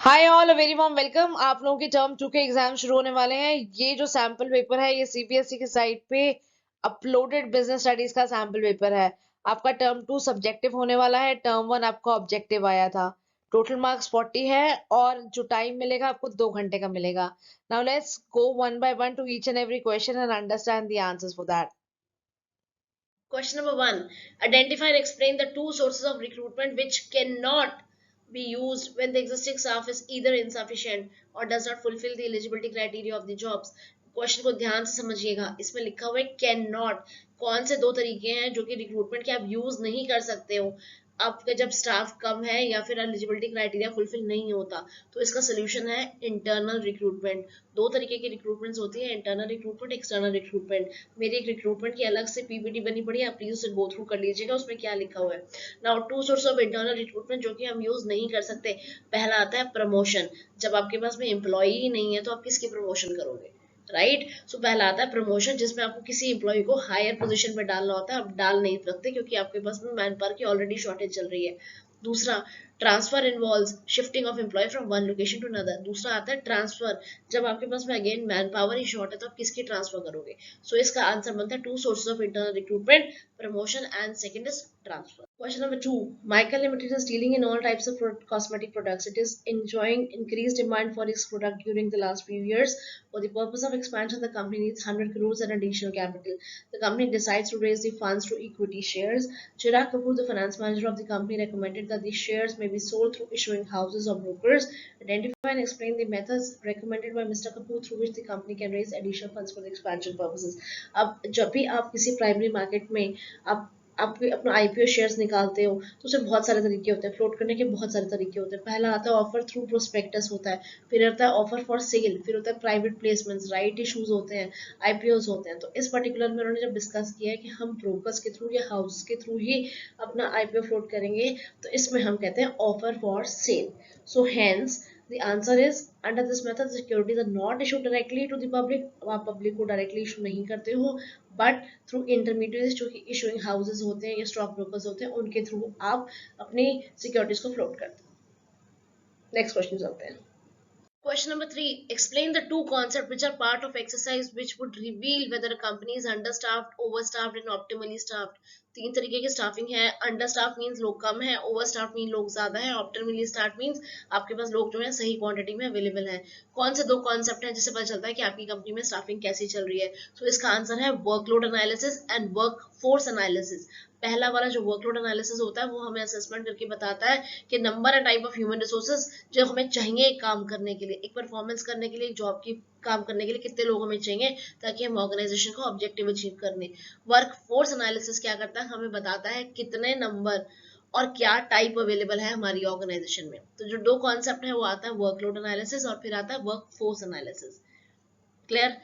Hi all, very warm welcome. आप लोगों के टर्म 2 के एग्जाम शुरू होने वाले हैं। ये जो सैंपल पेपर है ये सीबीएसई की साइट पे अपलोडेड बिजनेस स्टडीज का सैंपल पेपर है। आपका टर्म 2 सब्जेक्टिव होने वाला है, टर्म 1 आपका ऑब्जेक्टिव आया था। टोटल मार्क्स 40 है और जो टाइम मिलेगा आपको 2 घंटे का मिलेगा। Now let's go one by one two each and every question and understand the answers for that. Question number one. Identify and explain the two sources of recruitment which cannot be used when the existing staff is either insufficient or does not fulfill the eligibility criteria of the jobs. Question को ध्यान से समझिएगा। इसमें लिखा हुआ है can not. कौन से दो तरीके हैं जो कि रिक्रूटमेंट के आप यूज नहीं कर सकते हो आपका जब स्टाफ कम है या फिर एलिजिबिलिटी क्राइटेरिया फुलफिल नहीं होता। तो इसका सोल्यूशन है इंटरनल रिक्रूटमेंट। दो तरीके की रिक्रूटमेंट्स होती है, इंटरनल रिक्रूटमेंट, एक्सटर्नल रिक्रूटमेंट। मेरी एक रिक्रूटमेंट की अलग से पीपीटी बनी पड़ी है, आप प्लीज उसे गो थ्रू कर लीजिएगा, उसमें क्या लिखा हुआ है। Now two source of internal recruitment जो कि हम यूज नहीं कर सकते। पहला आता है प्रमोशन। जब आपके पास में एम्प्लॉय ही नहीं है तो आप किसकी प्रमोशन करोगे, राइट। सो पहला आता है प्रमोशन, जिसमें आपको किसी एम्प्लॉय को हायर पोजीशन में डालना होता है। आप डाल नहीं सकते क्योंकि आपके पास में मैन पावर की ऑलरेडी शॉर्टेज चल रही है। दूसरा, transfer involves shifting of employee from one location to another. दूसरा आता है ट्रांसफर। जब आपके पास में अगेन मैन पावर ही शॉर्ट है तो आप किसकी ट्रांसफर करोगे। सो इसका आंसर बनता है two sources of internal recruitment, promotion and second is transfer. Question number two. Michael Limited is dealing in all types of cosmetic products. It is enjoying increased demand for its product during the last few years. For the purpose of expansion, the company needs 100 crores and additional capital. The company decides to raise the funds through equity shares. Chirag Kapoor, the finance manager of the company, recommended that the shares may be sold through issuing houses or brokers. Identify and explain the methods recommended by Mr. Kapoor through which the company can raise additional funds for the expansion purposes. अब जब भी आप किसी primary market में आप अपना IPO shares निकालते हो तो उसमें बहुत सारे तरीके होते हैं। फ्लोट करने के बहुत सारे तरीके होते हैं। पहला आता है ऑफर थ्रू प्रोस्पेक्टस होता है, फिर आता है ऑफर फॉर सेल, फिर होता है प्राइवेट प्लेसमेंट्स, राइट इशूज होते हैं, आईपीओज होते हैं। तो इस पर्टिकुलर में उन्होंने जब डिस्कस किया है कि हम ब्रोकर्स के थ्रू या हाउस के थ्रू ही अपना आईपीओ फ्लोट करेंगे, तो इसमें हम कहते हैं offer for sale. So hence the answer is under this method securities are not issued directly to the public। आप पब्लिक को डायरेक्टली इशू नहीं करते हो, बट थ्रू इंटरमीडिएट जो कि इशूइंग हाउसेज होते हैं या स्टॉक ब्रोकर्स होते हैं, उनके थ्रू आप अपनी सिक्योरिटीज को फ्लोट करते हैं। नेक्स्ट क्वेश्चन चलते हैं। Question number three. Explain the two concepts which are part of exercise which would reveal whether a company is understaffed, overstaffed and optimally staffed. तीन तरीके की स्टाफिंग है। अंडरस्टाफ मींस लोग कम है, ओवरस्टाफ मीन लोग ज्यादा है, ऑप्टिमली स्टाफ मींस आपके पास लोग जो है सही क्वांटिटी में अवेलेबल है। कौन से दो कॉन्सेप्ट हैं जिससे पता चलता है कि आपकी कंपनी में स्टाफिंग कैसी चल रही है। सो इसका आंसर है workload analysis and work force analysis. पहला वाला जो वर्कलोड एनालिसिस होता है वो हमें असेसमेंट करके बताता है कि number and type of human resources जो हमें चाहिए काम करने के लिए, एक परफॉर्मेंस करने के लिए, एक जॉब की काम करने के लिए कितने लोग हमें चाहिए ताकि हम ऑर्गेनाइजेशन को ऑब्जेक्टिव अचीव करने। वर्क फोर्स एनालिसिस क्या करता है, हमें बताता है कितने नंबर और क्या टाइप अवेलेबल है हमारी ऑर्गेनाइजेशन में। तो जो दो कॉन्सेप्ट है वो आता है वर्कलोड एनालिसिस और फिर आता है work force analysis. Clear.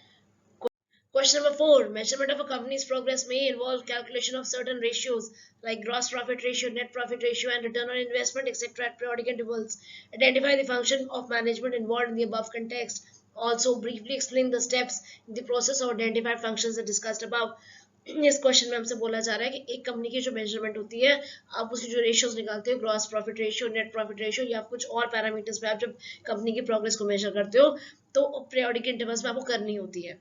Question number four. Measurement of a company's progress may involve calculation of certain ratios like gross profit ratio, net profit ratio, and return on investment, etc. at periodic intervals. Identify the function of management involved in the above context. Also, briefly explain the steps in the process of identified functions that discussed above. इस question में हमसे बोला जा रहा है कि एक company की जो मेजरमेंट होती है, आप उसकी जो रेशियोज निकालते हो, gross profit ratio, net profit ratio या कुछ और पैरामीटर्स पे आप जब कंपनी की प्रोग्रेस को मेजर करते हो तो पीरियोडिक इंटरवल्स में आपको करनी होती है।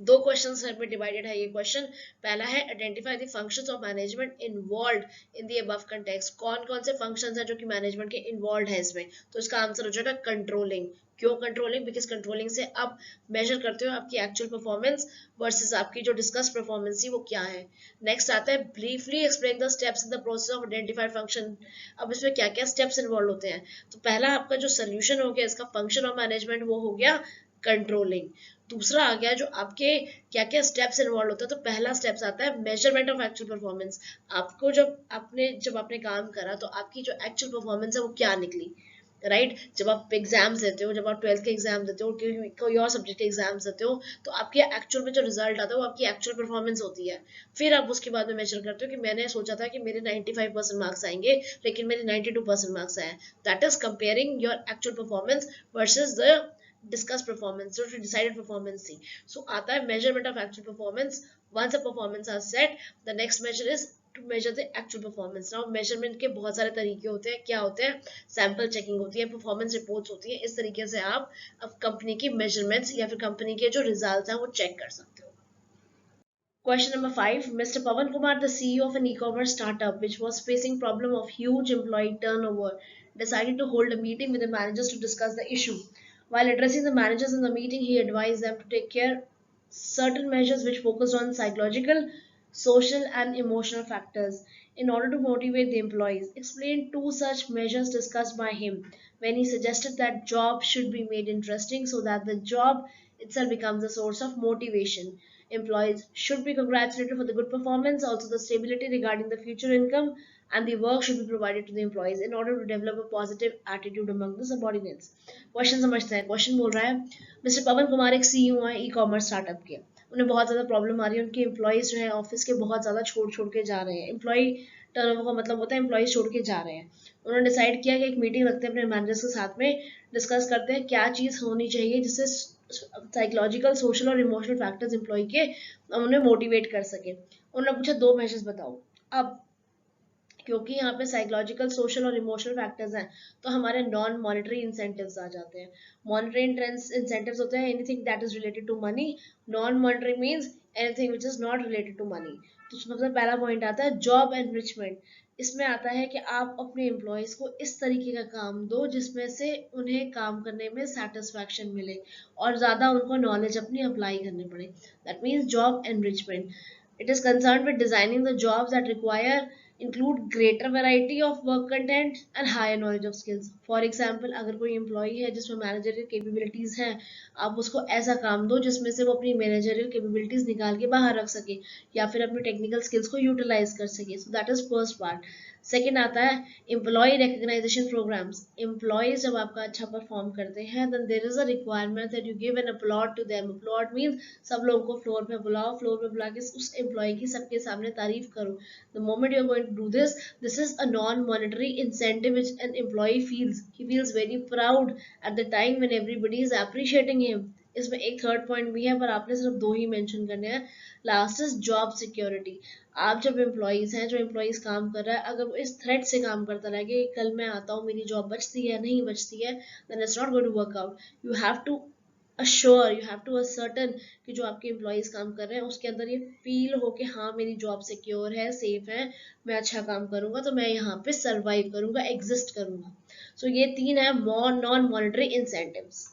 दो क्वेश्चन में डिवाइडेड है ये क्वेश्चन। पहला है identify the functions of management involved in the above context. कौन कौन से फंक्शंस हैं जो कि मैनेजमेंट के इन्वॉल्व है इसमें। तो इसका आंसर हो जाएगा कंट्रोलिंग। क्यों कंट्रोलिंग, बिकॉज कंट्रोलिंग से आप मेजर करते हो आपकी एक्चुअल परफॉर्मेंस वर्सेस आपकी जो डिस्कस परफॉर्मेंस थी वो क्या है। नेक्स्ट आता है briefly explain the steps in the process of identified function. अब इसमें क्या क्या स्टेप्स इन्वॉल्व होते हैं। तो पहला आपका जो सोल्यूशन हो गया इसका फंक्शन ऑफ मैनेजमेंट वो हो गया कंट्रोलिंग। दूसरा आ गया जो आपके क्या क्या स्टेप्स इन्वॉल्व होता है। तो पहला स्टेप्स आता है मेजरमेंट ऑफ एक्चुअल परफॉर्मेंस। आपको जब आपने काम करा तो आपकी जो एक्चुअल परफॉर्मेंस है वो क्या निकली, राइट। जब आप एग्जाम्स देते हो, जब आप 12th के एग्जाम देते हो, कोई और सब्जेक्ट के एग्जाम्स देते हो, तो आपके एक्चुअल में जो रिजल्ट आता है वो आपकी एक्चुअल परफॉर्मेंस होती है। फिर आप उसके बाद में मेजर करते हो कि मैंने सोचा था कि मेरे 95% मार्क्स आएंगे लेकिन मेरे 92% मार्क्स आए। That is comparing your actual performance versus the discuss performance जो डिसाइडेड परफॉर्मेंस थी। सो आता है measurement of actual performance. Once a performance are set, the next measure is to measure the actual performance. Now measurement के बहुत सारे तरीके होते हैं. क्या होते हैं? सैम्पल चेकिंग होती है, परफॉर्मेंस रिपोर्ट्स होती है. इस तरीके से आप अब कंपनी की मेजरमेंट्स या फिर कंपनी के जो रिजल्ट्स हैं वो चेक कर सकते हो. Question number 5. Mr. Pawan Kumar, the CEO of an e-commerce startup which was facing problem of huge employee turnover, decided to hold a meeting with the managers to discuss the issue. While addressing the managers in the meeting, he advised them to take care certain measures which focused on psychological, social and emotional factors in order to motivate the employees. Explained two such measures discussed by him when he suggested that job should be made interesting so that the job itself becomes a source of motivation. Employees should be congratulated for the good performance, also the stability regarding the future income, and the work should be provided to the employees in order to develop a positive attitude among the subordinates. Question समझते हैं. Question बोल रहा है mister पवन कुमार एक CEO हैं e commerce startup के. उन्हें बहुत ज़्यादा प्रॉब्लम आ रही है. उनके एम्प्लॉयज़ जो है ऑफिस के बहुत ज़्यादा छोड़ के जा रहे हैं. एम्प्लॉय टर्नओवर का मतलब होता है एम्प्लॉयज़ छोड़ के जा रहे हैं. उन्होंने डिसाइड किया कि एक मीटिंग रखते हैं अपने मैनेजर्स के साथ में, डिस्कस करते हैं क्या चीज़ होनी चाहिए जिससे साइकोलॉजिकल, सोशल और इमोशनल फैक्टर्स एम्प्लॉय के उन्हें मोटिवेट कर सके. उन्होंने पूछा 2 मेजर्स बताओ. अब क्योंकि यहाँ पे साइकोलॉजिकल, सोशल और इमोशनल फैक्टर्स हैं तो हमारे नॉन मॉनेटरी इंसेंटिव्स आ जाते हैं. मॉनेटरी इंसेंटिव्स होते हैं anything that is related to money. Non monetary means anything which is not related to money. तो सबसे पहला पॉइंट आता है जॉब एनरिचमेंट. इसमें आता है कि आप अपने एम्प्लॉयज़ को इस तरीके का काम दो जिसमें से उन्हें काम करने में सेटिस्फैक्शन मिले और ज़्यादा उनको नॉलेज अपनी अप्लाई करनी पड़े. That means job enrichment. It is concerned with designing the jobs that require include greater variety of work content and higher knowledge of skills. For example, अगर कोई एम्प्लॉई है जिसमें मैनेजरियल कैपेबिलिटीज हैं, आप उसको ऐसा काम दो जिसमें से वो अपनी मैनेजरियल कैपेबिलिटीज निकाल के बाहर रख सके या फिर अपनी टेक्निकल स्किल्स को यूटिलाइज कर सके. So that is first part. Second आता है एम्प्लॉय रिकग्नाइजेशन प्रोग्राम्स. एम्प्लॉयज जब आपका अच्छा परफॉर्म करते हैं then there is a requirement that you give an applaud to them. Applaud means सब लोगों को फ्लोर पे बुलाओ, फ्लोर पे बुला के उस एम्प्लॉय की सबके सामने तारीफ करो. The moment you are going to do this, this is a non monetary incentive which an employee feels. He feels very proud at the time when everybody is appreciating him. इसमें एक third point भी है पर आपने सिर्फ 2 ही mention करने हैं. Last is job security. आप जब एम्प्लॉयज़ हैं, जो एम्प्लॉयज़ काम कर रहा है, अगर वो इस थ्रेट से काम करता रहे कि कल मैं आता हूँ मेरी जॉब बचती है नहीं बचती है, then it's not going to work out. You have to assure, you have to ascertain कि जो आपके एम्प्लॉयज़ काम कर रहे हैं उसके अंदर ये फील हो कि हाँ मेरी जॉब सिक्योर है, सेफ है, मैं अच्छा काम करूंगा तो मैं यहाँ पे सर्वाइव करूंगा, एग्जिस्ट करूंगा. सो ये 3 है नॉन मॉनेटरी इंसेंटिव्स.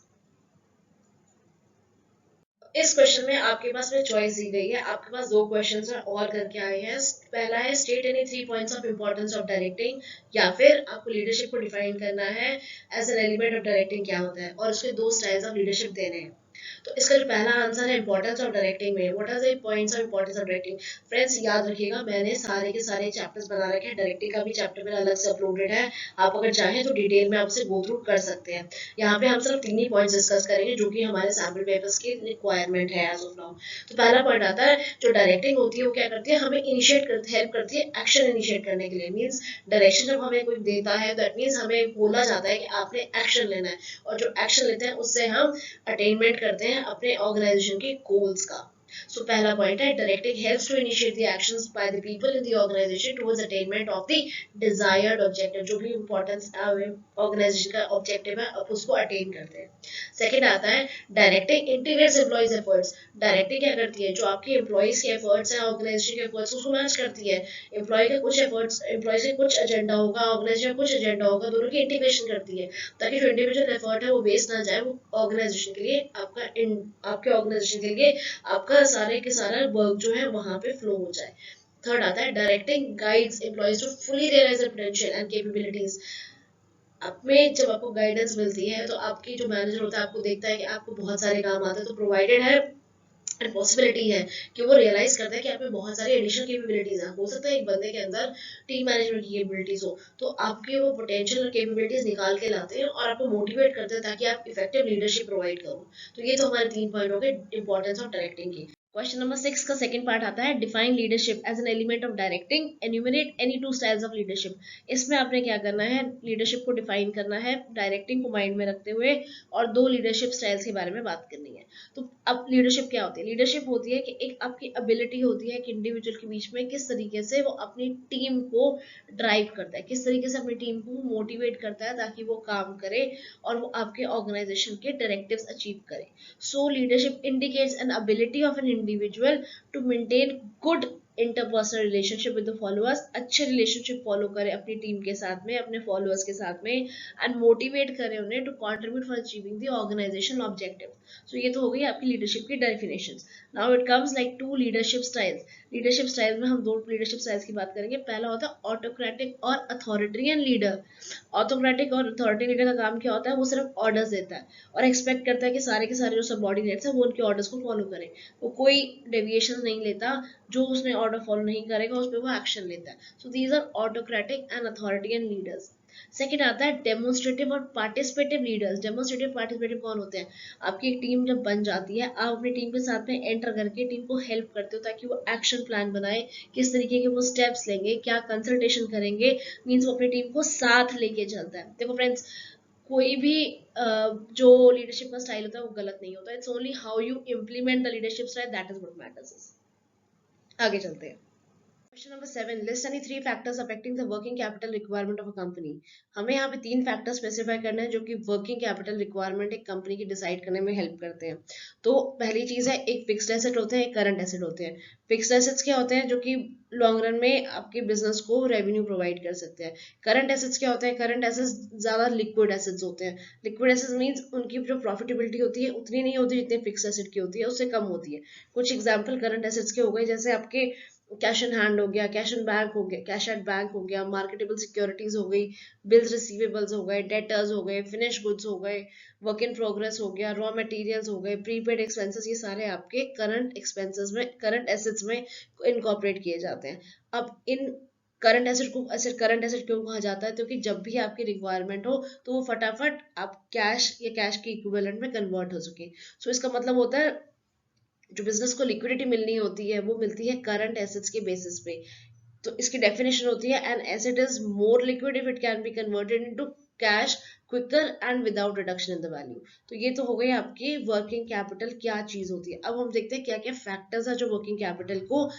इस क्वेश्चन में आपके पास में चॉइस दी गई है. आपके पास 2 क्वेश्चंस में और करके आए हैं. पहला है state any 3 points of importance of directing, या फिर आपको लीडरशिप को डिफाइन करना है as an element of directing क्या होता है, और उसके 2 स्टाइल्स ऑफ लीडरशिप देने हैं. तो इसका जो पहला आंसर है इंपॉर्टेंस ऑफ डायरेक्टिंग में. What are the points of importance of directing. Friends याद रखिएगा मैंने सारे के सारे चैप्टर्स बना रखे हैं. डायरेक्टिंग का भी चैप्टर मेरा अलग से अपलोडेड है. आप अगर चाहें तो डिटेल में आपसे गो थ्रू कर सकते हैं. यहाँ पे हम सिर्फ 3 ही पॉइंट्स डिस्कस करेंगे जो कि हमारे सैम्पल पेपर्स की रिक्वायरमेंट है एज ऑफ नाउ. तो पहला पॉइंट आता है जो डायरेक्टिंग होती है वो क्या करती है, हमें इनिशिएट करती हेल्प करती है एक्शन इनिशिएट करने के लिए. मीन्स डायरेक्शन जब हमें कोई देता है दैट मीन्स हमें बोला जाता है कि आपने एक्शन लेना है, और जो एक्शन लेते हैं उससे हम अटेनमेंट करते हैं अपने ऑर्गेनाइजेशन के गोल्स का. सो पहला पॉइंट है directing helps to initiate the actions by the people in the organisation towards attainment of the desired objective. जो भी इंपॉर्टेंस ऑर्गेनाइजेशन का ऑब्जेक्टिव है आप उसको अटेन करते हैं. सेकंड आता है directing integrates employees efforts. Directing क्या करती है, जो आपके एम्प्लॉयज के एफर्ट्स हैं ऑर्गेनाइजेशन के एफर्ट्स उसको मैच करती है. एम्प्लॉय के कुछ एफर्ट्स, एम्प्लॉयज के कुछ एजेंडा होगा, ऑर्गेनाइजेशन का कुछ एजेंडा होगा, दोनों की इंटीग्रेशन करती है ताकि जो इंडिविजुअल एफर्ट है वो वेस्ट ना जाए, वो ऑर्गेनाइजेशन के लिए आपके ऑर्गेनाइजेशन के लिए आपका सारे के सारा वर्क जो है वहां पे फ्लो हो जाए. थर्ड आता है directing guides employees to fully realise their potential and capabilities. आप में जब आपको गाइडेंस मिलती है तो आपकी जो मैनेजर होता है आपको देखता है कि आपको बहुत सारे काम आते हैं, तो प्रोवाइडेड है एंड पॉसिबिलिटी है कि वो रियलाइज करता है कि आप में बहुत सारी एडिशनल कैपेबिलिटीज हैं. हो सकता है एक बंदे के अंदर टीम मैनेजमेंट की कैपेबिलिटीज हो, तो आपके वो पोटेंशियल और कैपेबिलिटीज निकाल के लाते हैं और आपको मोटिवेट करते हैं ताकि आप इफेक्टिव लीडरशिप प्रोवाइड करो. तो ये तो हमारे 3 पॉइंट हो गए इंपॉर्टेंस ऑफ डायरेक्टिंग की. क्वेश्चन नंबर 6 का सेकंड पार्ट आता है define leadership as an element of directing, enumerate any two styles of leadership. इसमें आपने क्या करना है, लीडरशिप को डिफाइन करना है डायरेक्टिंग को माइंड में रखते हुए, और दो लीडरशिप स्टाइल्स के बारे में बात करनी है। तो अब लीडरशिप क्या होती है? लीडरशिप होती है कि एक आपकी एबिलिटी होती है कि इंडिविजुअल के बीच में किस तरीके से वो अपनी टीम को ड्राइव करता है, किस तरीके से अपनी टीम को मोटिवेट करता है ताकि वो काम करे और वो आपके ऑर्गेनाइजेशन के डायरेक्टिव्स अचीव करे। So leadership indicates an ability of an individual to maintain good interpersonal relationship with the followers, अच्छे relationship follow करे अपनी टीम के साथ में, अपने followers के साथ में, and motivate करे उन्हें to contribute for achieving the organizational objective. So ये तो हो गई आपकी leadership की definitions. Now it comes like two leadership styles. leadership styles में हम दो leadership styles की बात करेंगे. पहला होता है autocratic और authoritarian leader. ऑटोक्रेटिक और अथॉरिटी लीडर का काम क्या होता है? वो सिर्फ ऑर्डर्स देता है और एक्सपेक्ट करता है कि सारे के सारे जो सबऑर्डिनेट्स हैं वो उनके ऑर्डर्स को फॉलो करें। वो कोई डेविएशन नहीं लेता, जो उसने ऑर्डर फॉलो नहीं करेगा उस पर वो एक्शन लेता है। So these are autocratic and authoritarian leaders. Second आता है डेमोन्स्ट्रेटिव और पार्टिसिपेटिव लीडर्स। डेमोन्स्ट्रेटिव पार्टिसिपेटिव कौन होते हैं? आपकी एक टीम जब बन जाती है, आप अपनी टीम के साथ में एंटर करके टीम को हेल्प करते हो ताकि वो एक्शन प्लान बनाए, किस तरीके के वो स्टेप्स लेंगे, क्या कंसल्टेशन करेंगे, मीन्स वो अपनी टीम को साथ लेके चलता है। देखो फ्रेंड्स, कोई भी जो लीडरशिप का स्टाइल होता है वो गलत नहीं होता, it's only how you implement the leadership style, that is what matters. आगे चलते हैं। Question number 7, list any 3 factors affecting the working capital requirement of a company. हमें यहाँ पे 3 फैक्टर स्पेसिफाई करना है जो कि वर्किंग कैपिटल रिक्वायरमेंट एक कंपनी की डिसाइड करने में हेल्प करते हैं। तो पहली चीज है, एक फिक्स्ड एसेट होते हैं, एक करंट एसेट होते हैं। फिक्स्ड एसेट्स क्या होते हैं? जो कि लॉन्ग रन में आपके बिजनेस को रेवेन्यू प्रोवाइड कर सकते हैं। करंट एसेट्स क्या होते हैं? करंट एसेट्स ज्यादा लिक्विड एसेट्स होते हैं। लिक्विड एसेट्स मीन्स उनकी जो प्रॉफिटेबिलिटी होती है उतनी नहीं होती जितनी फिक्स्ड एसेट की होती है, उससे कम होती है। कुछ एग्जाम्पल करंट एसेट्स के हो गए, जैसे आपके कैश इन हैंड हो गया, कैश इन बैंक हो गया, कैश एट बैंक हो गया, मार्केटेबल सिक्योरिटीज हो गई, बिल्स रिसीवेबल्स हो गए, डेटर्स हो गए, फिनिश गुड्स हो गए, वर्क इन प्रोग्रेस हो गया, रॉ मटेरियल्स हो गए, प्रीपेड एक्सपेंसेस, ये सारे आपके करंट एक्सपेंसेस में, करंट एसेट्स में इनकॉर्पोरेट किए जाते हैं। अब इन करंट एसेट को ऐसे करंट एसेट क्यों कहा जाता है? क्योंकि जब भी आपकी रिक्वायरमेंट हो तो वो फटाफट आप कैश या कैश के इक्विवेलेंट में कन्वर्ट हो सके। सो इसका मतलब होता है जो बिजनेस को लिक्विडिटी मिलनी होती है वो मिलती है करंट एसेट्स के बेसिस पे। तो इसकी डेफिनेशन होती है an asset is more liquid if it can be converted into cash quicker and without reduction in the value. तो ये तो हो गई आपकी वर्किंग कैपिटल क्या चीज होती है। अब हम देखते हैं क्या क्या फैक्टर्स है जो वर्किंग कैपिटल को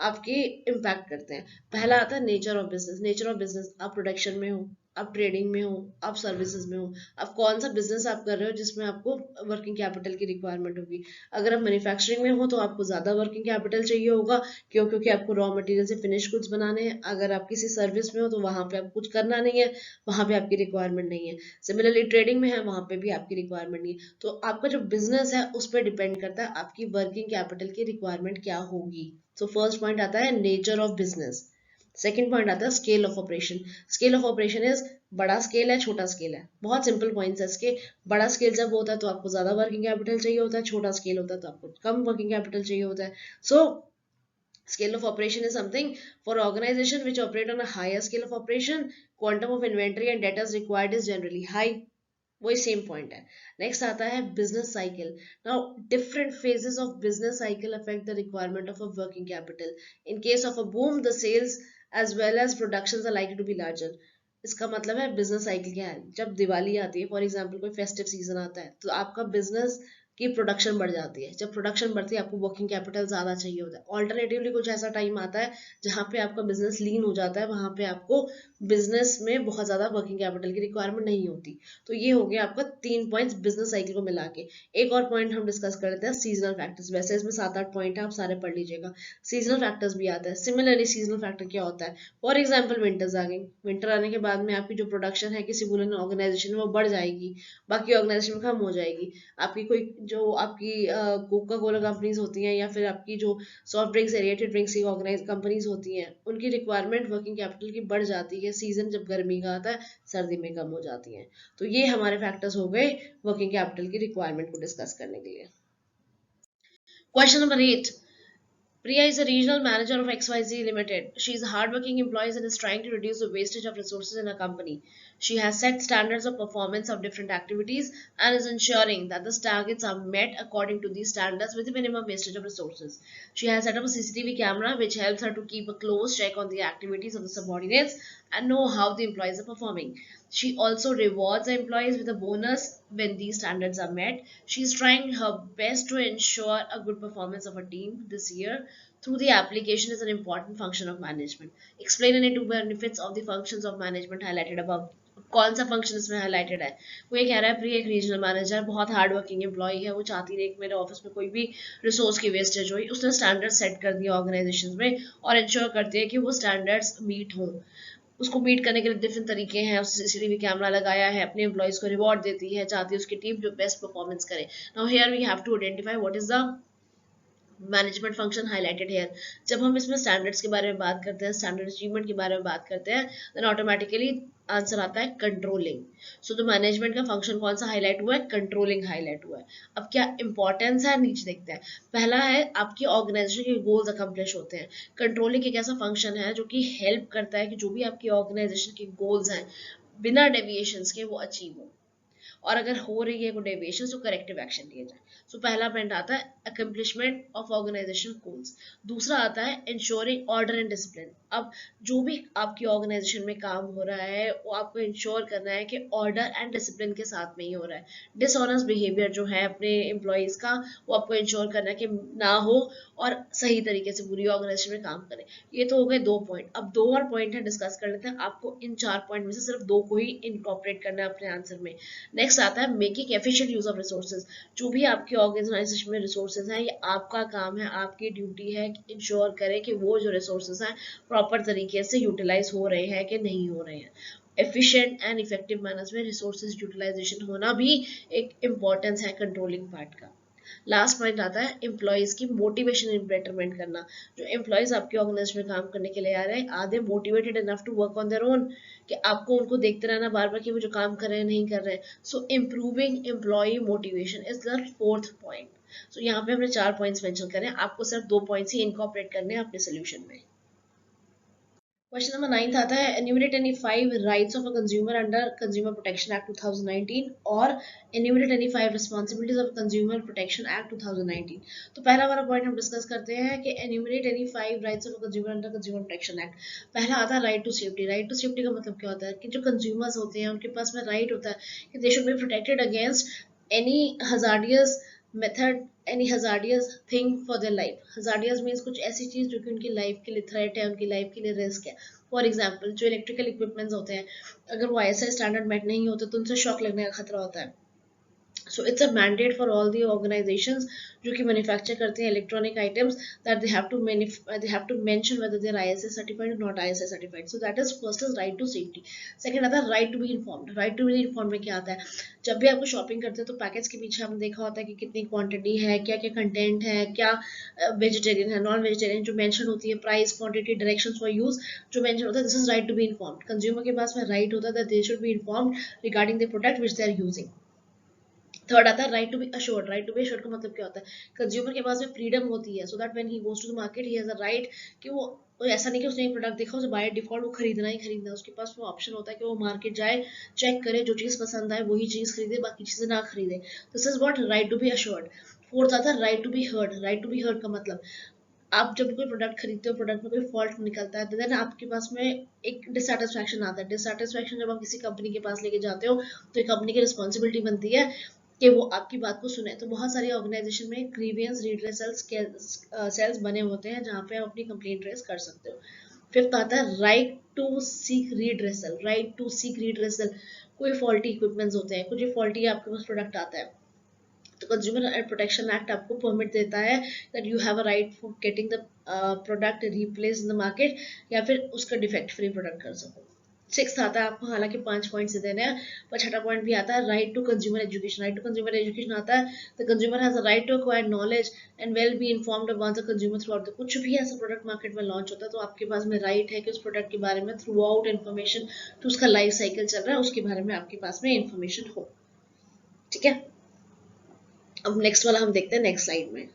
आपके इम्पैक्ट करते हैं। पहला आता है nature of business. Nature of business, आप प्रोडक्शन में हो, आप ट्रेडिंग में हो, आप सर्विसेज में हो, आप कौन सा बिजनेस आप कर रहे हो जिसमें आपको वर्किंग कैपिटल की रिक्वायरमेंट होगी। अगर आप मैन्युफैक्चरिंग में हो तो आपको ज्यादा वर्किंग कैपिटल चाहिए होगा, क्यों? क्योंकि आपको रॉ मटेरियल से फिनिश गुड्स बनाने हैं। अगर आप किसी सर्विस में हो तो वहां पे आप कुछ करना नहीं है, वहां पे आपकी रिक्वायरमेंट नहीं है। सिमिलरली ट्रेडिंग में है, वहां पे भी आपकी रिक्वायरमेंट नहीं है। तो आपका जो बिजनेस है उस पर डिपेंड करता है आपकी वर्किंग कैपिटल की रिक्वायरमेंट क्या होगी। तो फर्स्ट पॉइंट आता है nature of business. Second point आता है scale of operation. Scale of operation is बड़ा स्केल है, छोटा स्केल है। बहुत सिंपल पॉइंट्स है इसके। बड़ा स्केल जब होता है तो आपको ज्यादा वर्किंग कैपिटल चाहिए होता है, छोटा स्केल होता है तो आपको कम वर्किंग कैपिटल चाहिए होता है। सो scale of operation is something for organization which operate on a higher scale of operation, quantum of inventory and data required is generally high. वही सेम पॉइंट है। नेक्स्ट आता है business cycle. Now different phases of business cycle affect the requirement of a working capital. In case of a boom the sales as well as production are likely to be larger. इसका मतलब है business cycle क्या है? जब दिवाली आती है, for example कोई festive season आता है, तो आपका बिजनेस की प्रोडक्शन बढ़ जाती है। जब प्रोडक्शन बढ़ती है आपको वर्किंग कैपिटल ज्यादा चाहिए होता है। ऑल्टरनेटिवली कुछ ऐसा टाइम आता है जहां पे आपका बिजनेस लीन हो जाता है, वहां पे आपको बिजनेस में बहुत ज्यादा वर्किंग कैपिटल की रिक्वायरमेंट नहीं होती। तो ये हो गया आपका 3 पॉइंट्स बिजनेस साइकिल को मिला के। एक और पॉइंट हम डिस्कस कर लेते हैं, सीजनल फैक्टर्स। वैसे इसमें 7-8 पॉइंट है, आप सारे पढ़ लीजिएगा। सीजनल फैक्टर्स भी आता है। सिमिलरली सीजनल फैक्टर क्या होता है? फॉर एग्जाम्पल विंटर्स आ गई, विंटर आने के बाद में आपकी जो प्रोडक्शन है किसी वुलन ऑर्गेनाइजेशन में वो बढ़ जाएगी, बाकी ऑर्गेनाइजेशन में कम हो जाएगी। आपकी कोई जो आपकी कोका कोला कंपनीज होती हैं या फिर आपकी जो सॉफ्ट ड्रिंक्स एरिएटेड ड्रिंक्स की ऑर्गेनाइज कंपनीज होती हैं, उनकी रिक्वायरमेंट वर्किंग कैपिटल की बढ़ जाती है। सीजन जब गर्मी का आता है, सर्दी में कम हो जाती है। तो ये हमारे फैक्टर्स हो गए वर्किंग कैपिटल की रिक्वायरमेंट को डिस्कस करने के लिए। Question number 8, Priya is a regional manager of XYZ Limited. She is a hardworking employee and is trying to reduce the wastage of resources in her company. She has set standards of performance of different activities and is ensuring that the targets are met according to these standards with the minimum wastage of resources. She has set up a CCTV camera which helps her to keep a close check on the activities of the subordinates and know how the employees are performing. She also rewards the employees with a bonus when these standards are met. She is trying her best to ensure a good performance of her team this year through the application is an important function of management. Explain any two benefits of the functions of management highlighted above. कौन सा function इसमें highlighted है? वो ये कह रहा है प्रिय एक रीजनल मैनेजर बहुत हार्ड वर्किंग एम्प्लॉय है, वो चाहती है कि मेरे ऑफिस में कोई भी रिसोर्स की वेस्टेज हुई, उसने स्टैंडर्ड सेट कर दिया ऑर्गेनाइजेशन में और इंश्योर करती है कि वो स्टैंडर्ड्स मीट हों. उसको मीट करने के लिए डिफरेंट तरीके हैं, उसने सीसीटीवी कैमरा लगाया है, अपने एम्प्लॉयज को रिवॉर्ड देती है, चाहती है उसकी टीम जो बेस्ट परफॉर्मेंस करे. Now here we have to identify what is the management function highlighted here. जब हम इसमें स्टैंडर्ड्स के बारे में बात करते हैं, स्टैंडर्ड अचीवमेंट के बारे में बात करते हैं, देन ऑटोमेटिकली आंसर आता है कंट्रोलिंग. सो तो मैनेजमेंट का फंक्शन कौन सा हाईलाइट हुआ है? कंट्रोलिंग हाईलाइट हुआ है. अब क्या इंपॉर्टेंस है, नीचे देखते हैं. पहला है आपकी ऑर्गेनाइजेशन के गोल्स अकम्प्लिश होते हैं. कंट्रोलिंग एक ऐसा फंक्शन है जो कि हेल्प करता है कि जो भी आपकी ऑर्गेनाइजेशन के गोल्स हैं बिना डेविएशंस के वो अचीव हो, और अगर हो रही है कोई डेविएशन तो करेक्टिव एक्शन लिए जाए. सो पहला पॉइंट आता है अकम्प्लिशमेंट ऑफ ऑर्गेनाइजेशन गोल्स. दूसरा आता है इंश्योरिंग ऑर्डर एंड डिसिप्लिन. अब जो भी आपकी ऑर्गेनाइजेशन में काम हो रहा है वो आपको इंश्योर करना है कि ऑर्डर एंड डिसिप्लिन के साथ में ही हो रहा है. डिसऑनेस्ट बिहेवियर जो है अपने एम्प्लॉयज का वो आपको इंश्योर करना है कि ना हो और सही तरीके से पूरी ऑर्गेनाइजेशन में काम करें. ये तो हो गए दो पॉइंट. अब दो और पॉइंट है, डिस्कस कर लेते हैं. आपको इन चार पॉइंट में से सिर्फ दो को ही इनकॉर्पोरेट करना है अपने आंसर में. नेक्स्ट आता है making efficient use of resources. जो भी आपकी ऑर्गेनाइजेशन में रिसोर्सेज हैं, ये आपका काम है, आपकी ड्यूटी है कि इंश्योर करें कि वो जो रिसोर्सेज हैं प्रॉपर तरीके से यूटिलाइज हो रहे हैं कि नहीं हो रहे हैं. एफिशिएंट एंड इफेक्टिव मैनर्स में रिसोर्सेज यूटिलाइजेशन होना भी एक इम्पोर्टेंस है कंट्रोलिंग पार्ट का. लास्ट पॉइंट आता है एम्प्लॉयज की मोटिवेशन बेटरमेंट करना. जो एम्प्लॉयज आपके ऑर्गेनाइजेशन में काम करने के लिए आ रहे हैं, are they motivated enough to work on their own, कि आपको उनको देखते रहना बार बार कि वो जो काम कर रहे हैं नहीं कर रहे हैं. So improving employ motivation is the fourth point. So यहाँ पे हमने चार पॉइंट्स मेंशन करें, आपको सिर्फ दो पॉइंट्स ही इनकॉर्पोरेट करने हैं अपने सोल्यूशन में. क्वेश्चन नंबर 9 आता है enumerate any 5 rights of a consumer under Consumer Protection Act 2019 और enumerate any 5 responsibilities of Consumer Protection Act 2019. तो पहला वाला पॉइंट हम डिस्कस करते हैं कि enumerate any 5 rights of a consumer under Consumer Protection Act. पहला आता है right to safety. Right to safety का मतलब क्या होता है कि जो कंज्यूमर्स होते हैं उनके पास में राइट होता है कि दे should be protected against any hazardous method, any hazardous thing for their life. Hazardous means कुछ ऐसी चीज जो कि उनकी लाइफ के लिए थ्रेट है, उनकी लाइफ के लिए रिस्क है. फॉर एग्जाम्पल जो इलेक्ट्रिकल इक्विपमेंट्स होते हैं, अगर वो ISI स्टैंडर्ड मेट नहीं होते तो उनसे शॉक लगने का खतरा होता है. So it's a mandate for all the organizations जो कि manufacture करते हैं electronic items that they have to mention whether they are ISI certified or not ISI certified. So that is first is right to safety. Second आता है right to be informed. Right to be informed में क्या आता है? जब भी आपको shopping करते हैं तो पैकेज के पीछे आपने देखा होता है कि कितनी क्वांटिटी है, क्या क्या कंटेंट है, क्या वेजिटेरियन है, नॉन वेजिटेरियन, जो मेंशन होती है price, quantity, directions for use जो मेंशन होता है, this is right to be informed. Consumer के पास में राइट होता है that they should be informed regarding the product which they are using. Third आता है right to be assured. Right to be assured का मतलब क्या होता है? कंज्यूमर के पास में फ्रीडम होती है so that when he goes to the market he has a right कि वो ऐसा नहीं कि उसने एक प्रोडक्ट देखा उसे बाय डिफॉल्ट वो खरीदना ही खरीदना है. उसके पास वो ऑप्शन होता है कि वो मार्केट जाए, चेक करे, जो चीज़ पसंद आए वही चीज़ खरीदे, बाकी चीज़ें ना खरीदे. This is what right to be assured. Fourth आता है right to be heard. Right to be heard का मतलब आप जब कोई प्रोडक्ट खरीदते हो, प्रोडक्ट में कोई फॉल्ट निकलता है, तो देन आपके पास में एक डिससैटिस्फैक्शन आता है. डिससैटिस्फैक्शन जब आप किसी कंपनी के पास लेके जाते हो तो एक कंपनी की रिस्पॉन्सिबिलिटी बनती है कि वो आपकी बात को सुने. तो बहुत सारी ऑर्गेनाइजेशन में ग्रीवियंस रिड्रेसल सेल्स बने होते हैं जहाँ पे आप अपनी कंप्लेंट रेज कर सकते हो. फिफ्थ आता है right to seek redressal. Right to seek redressal. कोई फॉल्टी इक्विपमेंट्स होते हैं, कुछ फॉल्टी आपके पास प्रोडक्ट आता है तो कंज्यूमर प्रोटेक्शन एक्ट आपको परमिट देता है that you have a right for getting the product replace in the market या फिर उसका डिफेक्ट फ्री प्रोडक्ट कर सको. सिक्स आता है आपको हालांकि 5 पॉइंट से देने हैं पर छठा पॉइंट भी आता है right to consumer education. Right to consumer education आता है the consumer has a right to acquire knowledge and well be informed about the consumer throughout. कुछ भी ऐसा प्रोडक्ट मार्केट में लॉन्च होता है तो आपके पास में राइट है कि उस प्रोडक्ट के बारे में थ्रू आउट इन्फॉर्मेशन तो उसका लाइफ साइकिल चल रहा है उसके बारे में आपके पास में इन्फॉर्मेशन हो. ठीक है, अब नेक्स्ट वाला हम देखते हैं नेक्स्ट स्लाइड में.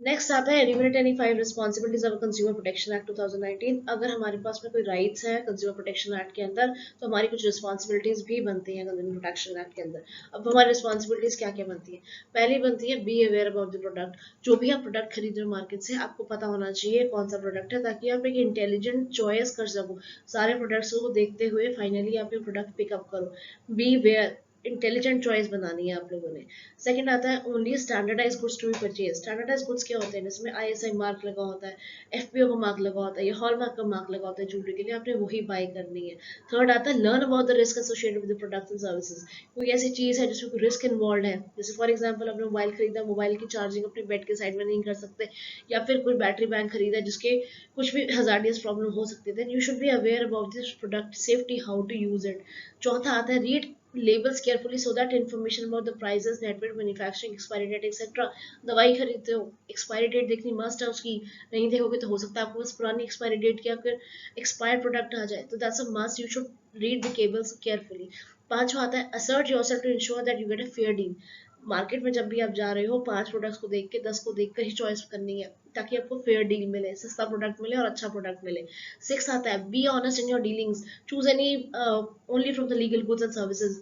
नेक्स्ट आता है eliminate any 5 responsibilities of consumer protection act 2019। अगर हमारे पास में कोई राइट्स है कंज्यूमर प्रोटेक्शन एक्ट के अंदर, तो हमारी कुछ रिस्पॉन्सिबिलिटीज भी बनती हैं कंज्यूमर प्रोटेक्शन एक्ट के अंदर। अब हमारी रिस्पॉन्सिबिलिटीज क्या क्या बनती है? पहली बनती है B aware about the product. जो भी आप प्रोडक्ट खरीद रहे हो मार्केट से, आपको पता होना चाहिए कौन सा प्रोडक्ट है, ताकि आप एक इंटेलिजेंट चॉइस कर सको। सारे प्रोडक्ट्स को देखते हुए फाइनली आप ये प्रोडक्ट पिकअप करो। बी अवेयर, इंटेलिजेंट चॉइस बनानी है आप लोगों ने। सेकंड आता है only standardise goods to be purchase. Standardise goods क्या होते हैं? जिसमें आईएसआई मार्क लगा होता है, एफपीओ का मार्क लगा होता है, या हॉलमार्क का मार्क लगा होता है ज्वेलरी के लिए, आपने वही बाय करनी है। थर्ड आता है learn about the risk associated with the products and services. कोई ऐसी चीज है जिसमें कोई रिस्क इन्वॉल्व है, जैसे फॉर एग्जाम्पल आपने मोबाइल खरीदा, मोबाइल की चार्जिंग अपने बेड के साइड में नहीं कर सकते, या फिर कोई बैटरी बैंक खरीदा जिसके कुछ भी हजार्डियस प्रॉब्लम हो सकती है, you should be aware about this product safety, how to use it. चौथा आता है read labels carefully so that information about the prices, net weight, manufacturing, expiry date, etc. दवाई खरीदते हो, एक्सपायरी डेट देखनी मस्ट है उसकी। नहीं देखोगे तो हो सकता है आपको बस पुरानी एक्सपायरी डेट की या फिर एक्सपायर्ड प्रोडक्ट आ जाए, तो that's a must, you should read the cables carefully. पांचवा आता है assert yourself to ensure that you get a fair deal। Market में जब भी आप जा रहे हो, 5 प्रोडक्ट्स को देख के 10 को देख कर ही चॉइस करनी है, ताकि आपको फेयर डील मिले, सस्ता प्रोडक्ट मिले और अच्छा प्रोडक्ट मिले। सिक्स आता है be honest in your dealings, choose any only from the legal goods and services.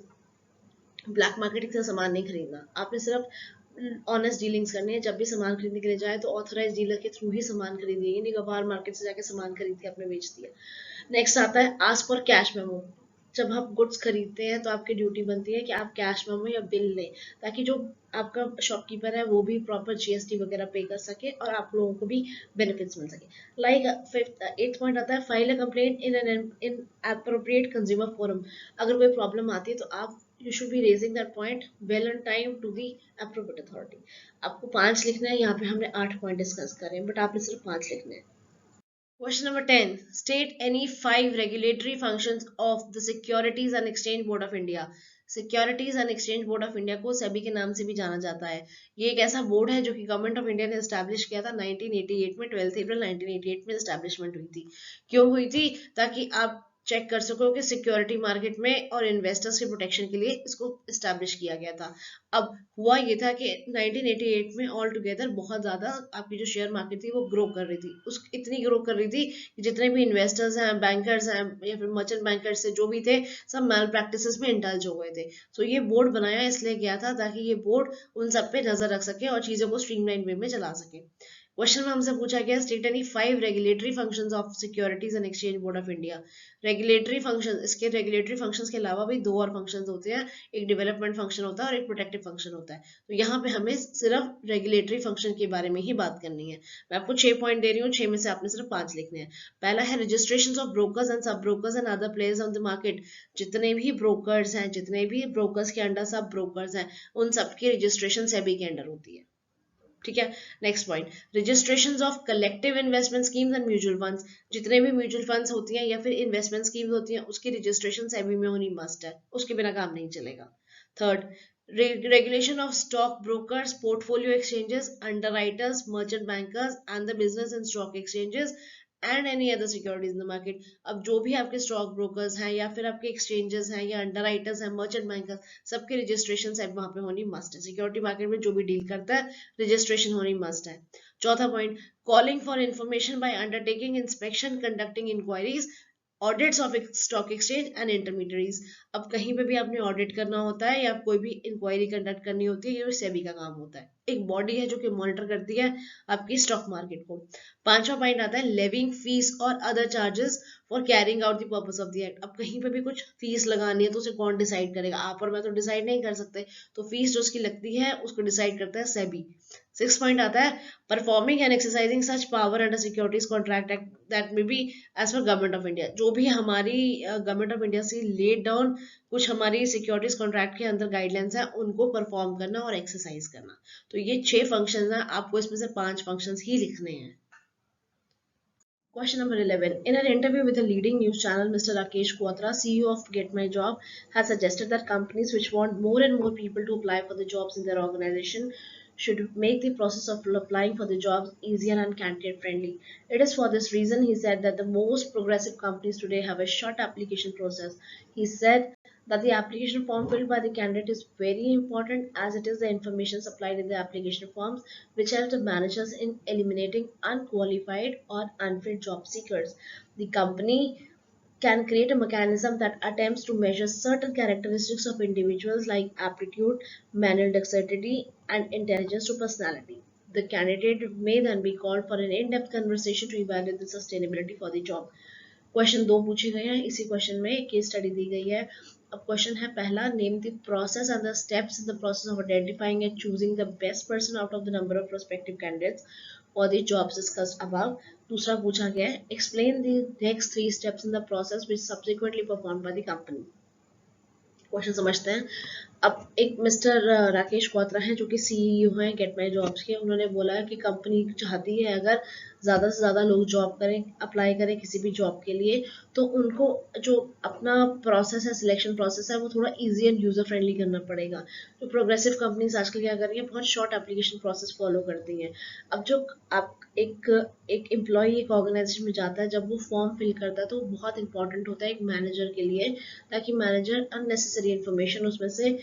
Black marketing से सामान नहीं खरीदना, आपने सिर्फ ऑनेस्ट डीलिंग्स करनी है। जब भी सामान खरीदने के लिए जाए तो ऑथराइज डीलर के थ्रू ही सामान खरीदिए, नहीं गवार मार्केट से जाके सामान खरीद के आपने बेच दिया। नेक्स्ट आता है आस्क फॉर कैश मेमो। जब आप गुड्स खरीदते हैं तो आपकी ड्यूटी बनती है कि आप कैश मेमो या बिल लें, ताकि जो आपका शॉपकीपर है वो भी प्रॉपर जीएसटी वगैरह पे कर सके और आप लोगों को भी बेनिफिट्स मिल सके। लाइक फिफ्थ एट्थ पॉइंट आता है file a complaint in an in appropriate consumer forum. अगर कोई प्रॉब्लम आती है तो आप you should be raising that point well on time to the appropriate authority. आपको 5 लिखना है, यहाँ पे हमने 8 पॉइंट डिस्कस करें, बट आपने सिर्फ 5 लिखने हैं। Question number 10. State any 5 regulatory functions of the Securities and Exchange Board of India. Securities and exchange board of India को सेबी के नाम से भी जाना जाता है। ये एक ऐसा बोर्ड है जो कि गवर्नमेंट ऑफ इंडिया ने एस्टैब्लिश किया था 1988 में, 12 अप्रैल 1988 में एस्टैब्लिशमेंट हुई थी। क्यों हुई थी? ताकि आप चेक कर सको कि सिक्योरिटी मार्केट में और इन्वेस्टर्स के प्रोटेक्शन के लिए इसको इस्टेब्लिश किया गया था। अब हुआ ये था कि 1988 में ऑल टुगेदर बहुत ज़्यादा आपकी जो शेयर मार्केट थी वो ग्रो कर रही थी, उस इतनी ग्रो कर रही थी कि जितने भी इन्वेस्टर्स हैं, बैंकर्स हैं, या फिर मर्चेंट बैंकर्स से जो भी थे, सब मैल प्रैक्टिसेस में इंडल्ज हो गए थे। तो ये बोर्ड बनाया इसलिए गया था ताकि ये बोर्ड उन सब पे नजर रख सके और चीज़ों को स्ट्रीमलाइन वे में चला सके। क्वेश्चन में हमसे पूछा गया state any 5 regulatory functions of securities and exchange board of India. Regulatory function, इसके रेगुलेटरी फंक्शंस के अलावा भी 2 और फंक्शंस होते हैं, एक डेवलपमेंट फंक्शन होता है और एक प्रोटेक्टिव फंक्शन होता है। तो यहाँ पे हमें सिर्फ रेगुलेटरी फंक्शन के बारे में ही बात करनी है। मैं आपको 6 पॉइंट दे रही हूँ, 6 में से आपने सिर्फ 5 लिखने हैं। पहला है रजिस्ट्रेशन ऑफ ब्रोकर्स एंड सब brokers and other players on the market. जितने भी ब्रोकर्स हैं, जितने भी ब्रोकर्स के अंडर सब ब्रोकर्स हैं, उन सबकी रजिस्ट्रेशन सेबी के अंडर होती है। ठीक है। Next point, registration of collective investment schemes and mutual funds. जितने भी म्यूचुअल फंड्स होती हैं या फिर इन्वेस्टमेंट स्कीम्स होती हैं, उसकी रजिस्ट्रेशन सेबी में होनी मस्ट है, उसके बिना काम नहीं चलेगा। Third, regulation of stock brokers, portfolio exchanges, underwriters, merchant bankers and the business and stock exchanges and any other securities in the market. अब जो भी आपके स्टॉक ब्रोकर्स हैं या फिर आपके एक्सचेंजेस हैं या अंडरराइटर्स हैं, मर्चेंट बैंकर्स, सबके रजिस्ट्रेशन सब वहां पे होनी मस्ट है। सिक्योरिटी मार्केट में जो भी डील करता है रजिस्ट्रेशन होनी मस्ट है। चौथा point, calling for information by undertaking inspection, conducting inquiries, audits of stock exchange and intermediaries. अब कहीं पे भी आपने ऑडिट करना होता है या कोई भी इंक्वायरी कंडक्ट करनी होती है, ये सेबी का काम होता है। एक बॉडी है जो कि मॉनिटर करती है आपकी स्टॉक मार्केट को। पांचवा पॉइंट आता है लेविंग फीस और other charges for carrying out the purpose of the act. अब कहीं पे भी कुछ फीस लगानी है तो उसे कौन डिसाइड करेगा? आप और मैं तो डिसाइड नहीं कर सकते, तो फीस जो उसकी लगती है उसको डिसाइड करता है सेबी। सिक्स पॉइंट आता है performing and exercising such power under securities contract act that may be as per government of India. जो भी हमारी गवर्नमेंट ऑफ इंडिया से लेड डाउन कुछ हमारी सिक्योरिटीज कॉन्ट्रैक्ट के अंदर गाइडलाइंस है, उनको परफॉर्म करना और एक्सरसाइज करना। तो ये 6 फंक्शन है, आपको इसमें से 5 फंक्शन ही लिखने हैं। Question number 11. In an interview with a leading news channel, Mr. Rakesh Quatra, CEO of Get My Job, has suggested that companies which want more and more people to apply for the jobs in their organization should make the process of applying for the jobs easier and candidate friendly. It is for this reason, he said, that the most progressive companies today have a short application process. He said that the application form filled by the candidate is very important, as it is the information supplied in the application forms which help the managers in eliminating unqualified or unfit job seekers. The company can create a mechanism that attempts to measure certain characteristics of individuals like aptitude, manual dexterity, and intelligence to personality. The candidate may then be called for an in-depth conversation to evaluate the sustainability for the job. Question 2 पूछे गए हैं, इसी question में case study दी गई है। अब question है पहला, name the process and the steps in the process of identifying and choosing the best person out of the number of prospective candidates for the jobs discussed above. दूसरा पूछा गया है, explain the next 3 steps in the process which subsequently perform by the company. Question समझते हैं। अब एक mister Rakesh Kwatra हैं जो कि सीईओ हैं गेट माई जॉब्स के। उन्होंने बोला है कि कंपनी चाहती है अगर ज़्यादा से ज़्यादा लोग जॉब करें, अप्लाई करें किसी भी जॉब के लिए, तो उनको जो अपना प्रोसेस है, सिलेक्शन प्रोसेस है, वो थोड़ा इजी एंड यूज़र फ्रेंडली करना पड़ेगा। जो प्रोग्रेसिव कंपनीज आजकल क्या कर रही है, बहुत शॉर्ट एप्लीकेशन प्रोसेस फॉलो करती हैं। अब जो आप एक एम्प्लॉय एक ऑर्गेनाइजेशन में जाता है, जब वो फॉर्म फिल करता है तो बहुत इंपॉर्टेंट होता है एक मैनेजर के लिए, ताकि मैनेजर अननेसेसरी इन्फॉर्मेशन उसमें से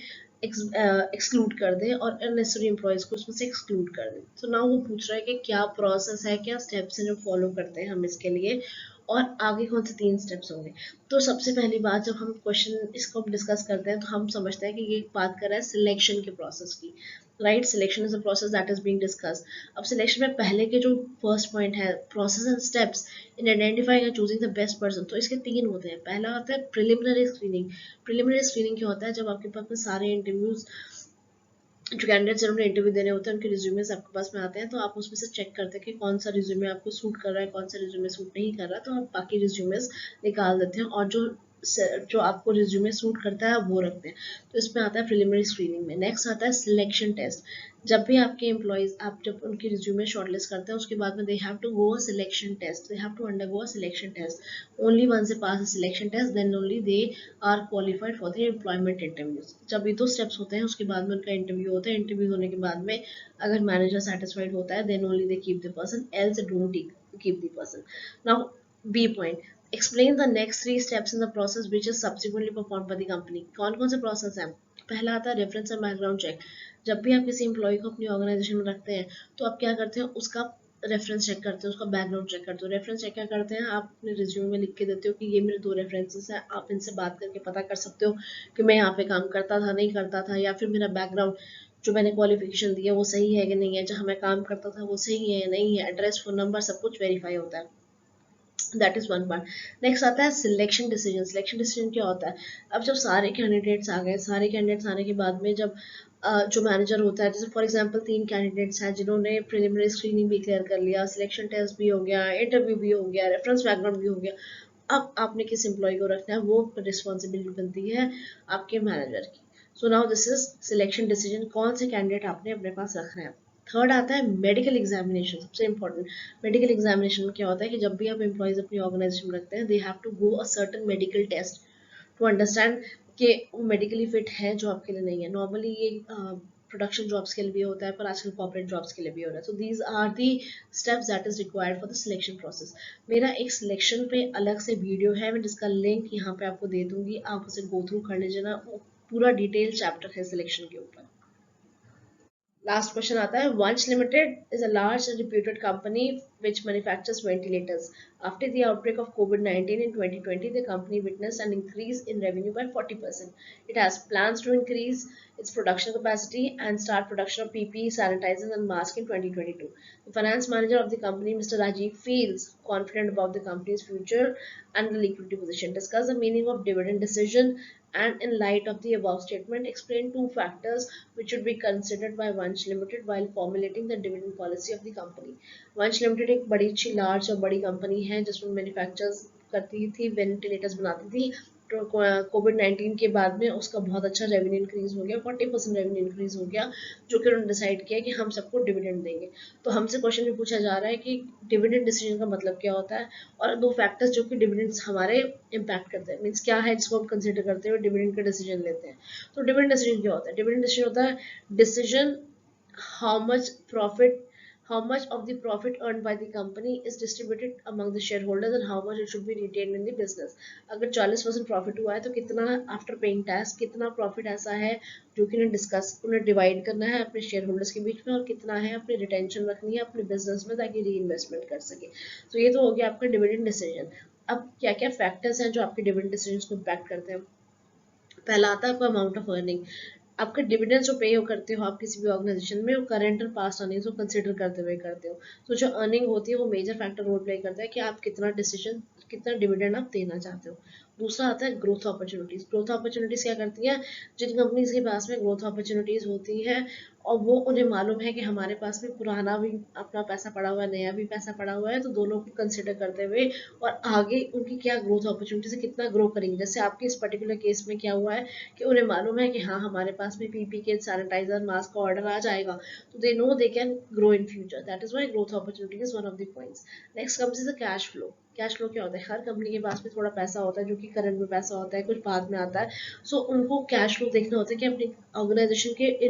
एक्सक्लूड कर दे और अननेसेसरी एम्प्लॉयज को उसमें से एक्सक्लूड कर दे। तो नाउ वो पूछ रहा है कि क्या प्रोसेस है, क्या स्टेप्स हैं जो फॉलो करते हैं हम इसके लिए, और आगे कौन से 3 स्टेप्स होंगे। तो सबसे पहली बात, जब हम क्वेश्चन इसको डिस्कस करते हैं तो हम समझते हैं कि ये बात कर रहा है सिलेक्शन के प्रोसेस की, right. Selection is a process that is being discussed. अब सिलेक्शन में पहले के जो फर्स्ट पॉइंट है, process and steps in identifying and choosing the best person, तो इसके 3 होते हैं। पहला होता है प्रिलिमिनरी स्क्रीनिंग। प्रिलिमिनरी स्क्रीनिंग क्या होता है, जब आपके पास में सारे इंटरव्यूज जो कैंडिडेट्स जिन्होंने इंटरव्यू देने होते हैं उनके रिज्यूमेस आपके पास में आते हैं, तो आप उसमें से चेक करते हैं कि कौन सा रिज्यूमे आपको सूट कर रहा है, कौन सा रिज्यूमे सूट नहीं कर रहा, तो आप बाकी रिज्यूमेस निकाल देते हैं और जो आपको रिज्यूमे सूट करता है वो रखते हैं। तो इसमें आता है प्रिलिमिनरी स्क्रीनिंग में। नेक्स्ट आता है सिलेक्शन टेस्ट। जब भी आपके एम्प्लॉयज, आप जब उनकी रिज्यूमे शॉर्टलिस्ट करते हैं उसके बाद में they have to go a selection test, they have to undergo a selection test. Only once they pass a selection test then only they are qualified for the employment interviews. जब ये 2 steps होते हैं उसके बाद में उनका interview होता है। इंटरव्यू होने के बाद में अगर मैनेजर सेटिस्फाइड होता है then only they keep the person, else they don't keep the person. Now B point, explain the next 3 steps in the process which is subsequently performed by the company. कौन कौन से process हैं। पहला आता है reference and background check. जब भी आप किसी एम्प्लॉय को अपनी ऑर्गेनाइजेशन में रखते हैं तो आप क्या करते हैं, उसका रेफरेंस चेक करते हो, उसका बैकग्राउंड चेक करते हो। रेफरेंस चेक क्या करते हैं, आप अपने रिज्यूम में लिख के देते हो कि ये मेरे 2 रेफरेंसेस हैं, आप इनसे बात करके पता कर सकते हो कि मैं यहाँ पे काम करता था, नहीं करता था, या फिर मेरा बैकग्राउंड जो मैंने क्वालिफिकेशन दी है वो सही है कि नहीं है, जहाँ मैं काम करता था वो सही है या नहीं है, एड्रेस, फोन नंबर सब कुछ वेरीफाई होता है। That is one part. Next आता है सिलेक्शन डिसीजन। सिलेक्शन डिसीजन क्या होता है, अब जब सारे कैंडिडेट्स आ गए, सारे कैंडिडेट्स आने के बाद में जब जो मैनेजर होता है, जैसे फॉर एग्जांपल 3 कैंडिडेट्स हैं जिन्होंने प्रिलिमिनरी स्क्रीनिंग भी क्लियर कर लिया, सिलेक्शन टेस्ट भी हो गया, इंटरव्यू भी हो गया, रेफरेंस बैकग्राउंड भी हो गया, अब आपने किस एम्प्लॉय को रखना है वो रिस्पॉन्सिबिलिटी बनती है आपके मैनेजर की। So now this is selection decision, कौन से कैंडिडेट आपने अपने पास रखना है। थर्ड आता है मेडिकल एग्जामिनेशन, सबसे इंपॉर्टेंट। मेडिकल एग्जामिनेशन में क्या होता है कि जब भी आप एम्प्लॉयज अपनी ऑर्गेनाइजेशन में रखते हैं they have to go a certain medical test to understand कि वो मेडिकली फिट है जो आपके लिए नहीं है। नॉर्मली ये प्रोडक्शन जॉब्स के लिए भी होता है, पर आजकल कॉर्पोरेट जॉब्स के लिए भी हो रहा है। So these are the steps that is required for the selection process. मेरा एक सिलेक्शन पे अलग से वीडियो है, मैं जिसका लिंक यहाँ पे आपको दे दूंगी, आप उसे गो थ्रू कर लीजिए ना, पूरा डिटेल चैप्टर है सिलेक्शन के ऊपर। लास्ट क्वेश्चन आता है, वंश limited is a large and reputed company which manufactures ventilators. After the outbreak of COVID-19 in 2020, the company witnessed an increase in revenue by 40%. It has plans to increase its production capacity and start production of PPE, sanitizers and masks in 2022. The finance manager of the company, Mr. Rajiv, feels confident about the company's future and the liquidity position. Discuss the meaning of dividend decision and in light of the above statement, explain 2 factors which should be considered by Vansh Limited while formulating the dividend policy of the company. Vansh Limited एक बड़ी अच्छी large और बड़ी company है जिसमें manufactures करती थी, ventilators बनाती थी। तो कोविड-19 के बाद में उसका बहुत अच्छा रेवेन्यू इंक्रीज हो गया, 40% रेवेन्यू इंक्रीज हो गया, जो कि उन्होंने डिसाइड किया कि हम सबको डिविडेंड देंगे। तो हमसे क्वेश्चन भी पूछा जा रहा है कि डिविडेंड डिसीजन का मतलब क्या होता है, और 2 फैक्टर्स जो कि डिविडेंड्स हमारे इम्पैक्ट करते हैं, मीन्स क्या है जिसको हम कंसिडर करते हुए डिविडेंड का डिसीजन लेते हैं। तो डिविडेंड डिसीजन क्या होता है, डिविडेंड डिसीजन होता है decision how much profit how much of the profit earned by the company is distributed among the shareholders and how much it should be retained in the business. अगर 40% profit हुआ है तो कितना after paying tax कितना profit ऐसा है जो कि उन्हें डिवाइड करना है अपने शेयर होल्डर्स के बीच में, और कितना है अपनी रिटेंशन रखनी है अपने बिजनेस में ताकि री इन्वेस्टमेंट कर सके. तो ये तो हो गया आपका डिविडेंड डिसीजन. अब क्या क्या फैक्टर्स हैं जो आपके डिविडेंड डिसीजन को इम्पैक्ट करते हैं. पहला आता है आपका अमाउंट ऑफ अर्निंग. आपके डिविडेंड जो पे करते हो आप किसी भी ऑर्गेनाइजेशन में, वो करंट और पास्ट अर्निंग्स को कंसिडर करते हुए करते हो. तो जो अर्निंग होती है वो मेजर फैक्टर रोल प्ले करता है कि आप कितना डिविडेंड आप देना चाहते हो. दूसरा आता है ग्रोथ अपॉर्चुनिटीज. ग्रोथ अपॉर्चुनिटीज क्या करती हैं, जिन कंपनीज के पास में ग्रोथ अपॉर्चुनिटीज होती है और वो उन्हें मालूम है कि हमारे पास में पुराना भी अपना पैसा पड़ा हुआ है, नया भी पैसा पड़ा हुआ है, तो दोनों को कंसिडर करते हुए और आगे उनकी क्या ग्रोथ अपॉर्चुनिटी से कितना ग्रो करेंगे. जैसे आपके इस पर्टिकुलर केस में क्या हुआ है कि उन्हें मालूम है कि हाँ हमारे पास में पीपी के सैनिटाइजर मास्क का ऑर्डर आ जाएगा, तो they know they can grow in future. That is why growth opportunity is one of the points. Next comes is the cash flow. Cash flow क्या होता है, हर कंपनी के पास में थोड़ा पैसा होता है जो कि करंट में पैसा होता है, कुछ बाद में आता है. सो उनको कैश फ्लो देखना होता है कि अपनी ऑर्गेनाइजेशन के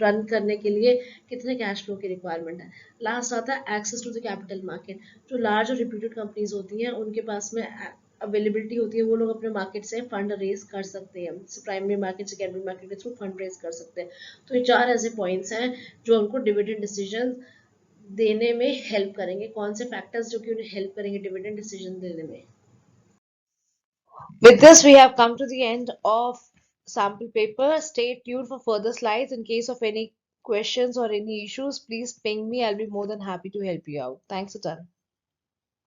रन करने के लिए कितने कैश फ्लो की रिक्वायरमेंट है. लास्ट आता है access to the capital market. जो लार्ज और रिप्यूटेड कंपनीज होती हैं उनके पास में अवेलेबिलिटी होती है, वो लोग अपने मार्केट से फंड रेज कर सकते हैं, प्राइमरी मार्केट सेकेंडरी मार्केट के थ्रू फंड रेज कर सकते हैं. तो ये 4 ऐसे पॉइंट्स हैं जो उनको डिविडेंड डिसीजन देने में हेल्प करेंगे. कौन से फैक्टर्स जो कि उन्हें हेल्प करेंगे डिविडेंड डिसीजन देने में. With this, we have come to the end of sample paper. Stay tuned for further slides. In case of any questions or any issues, please ping me. I'll be more than happy to help you out. Thanks a ton.